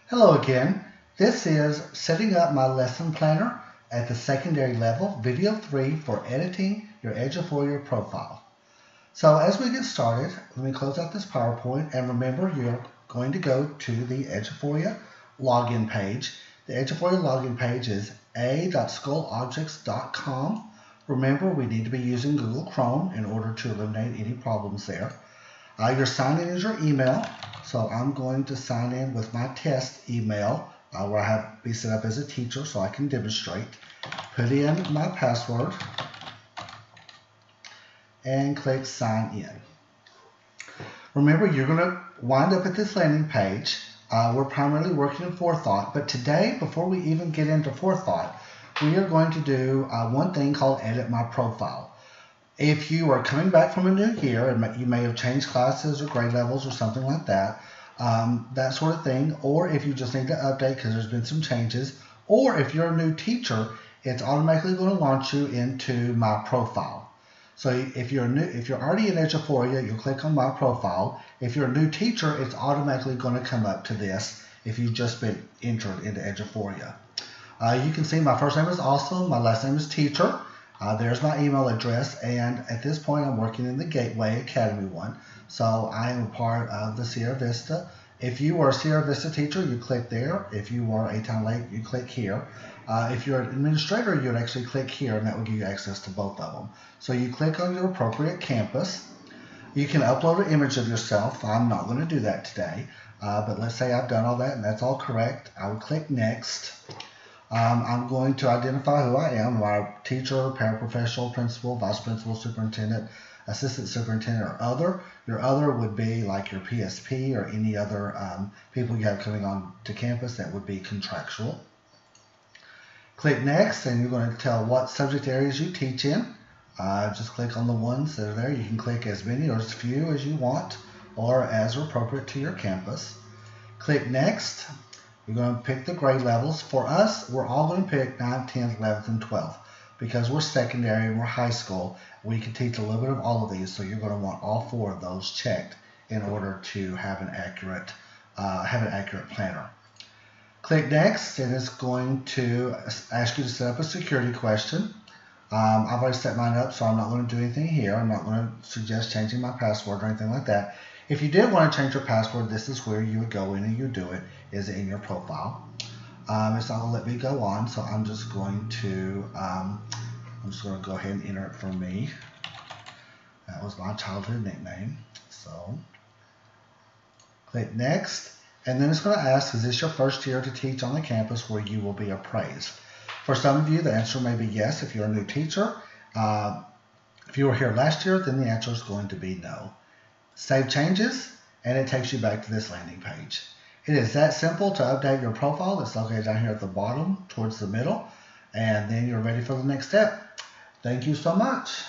Hello again. This is setting up my lesson planner at the secondary level, video 3 for editing your Eduphoria profile. So as we get started, let me close out this PowerPoint, and remember you're going to go to the Eduphoria login page. The Eduphoria login page is a.schoolobjects.com. Remember, we need to be using Google Chrome in order to eliminate any problems there. Your sign-in is your email, so I'm going to sign in with my test email where I have be set up as a teacher so I can demonstrate. Put in my password and click sign in. Remember, you're going to wind up at this landing page. We're primarily working in Forethought, but today, before we even get into Forethought, we are going to do one thing called Edit My Profile. If you are coming back from a new year, and you may have changed classes or grade levels or something like that, that sort of thing, or if you just need to update because there's been some changes, or if you're a new teacher, it's automatically going to launch you into My Profile. So if you're already in Eduphoria, you'll click on My Profile. If you're a new teacher, it's automatically going to come up to this if you've just been entered into Eduphoria. You can see my first name is Awesome, my last name is Teacher. There's my email address, and at this point I'm working in the Gateway Academy one, so I am a part of the Sierra Vista. If you are a Sierra Vista teacher, you click there. If you are a Town Lake, you click here. If you're an administrator, you would actually click here, and that would give you access to both of them. So you click on your appropriate campus. You can upload an image of yourself. I'm not going to do that today, but let's say I've done all that and that's all correct. I would click Next. I'm going to identify who I am, my teacher, paraprofessional, principal, vice principal, superintendent, assistant superintendent, or other. Your other would be like your PSP or any other people you have coming on to campus that would be contractual. Click Next, and you're going to tell what subject areas you teach in. Just click on the ones that are there. You can click as many or as few as you want, or as appropriate to your campus. Click Next. You're going to pick the grade levels. For us, we're all going to pick 9th, 10th, 11th, and 12th. Because we're secondary and we're high school, we can teach a little bit of all of these, so you're going to want all 4 of those checked in order to have an accurate planner. Click Next, and it's going to ask you to set up a security question. I've already set mine up, so I'm not going to do anything here. I'm not going to suggest changing my password or anything like that. If you did want to change your password, this is where you would go in and you do it, is in your profile. It's not going to let me go on, so I'm just going to go ahead and enter it for me. That was my childhood nickname. So click Next, and then it's going to ask, is this your first year to teach on the campus where you will be appraised? For some of you, the answer may be yes if you're a new teacher. If you were here last year, then the answer is going to be no. Save changes, and it takes you back to this landing page. It is that simple to update your profile. It's located down here at the bottom towards the middle, and then you're ready for the next step. Thank you so much.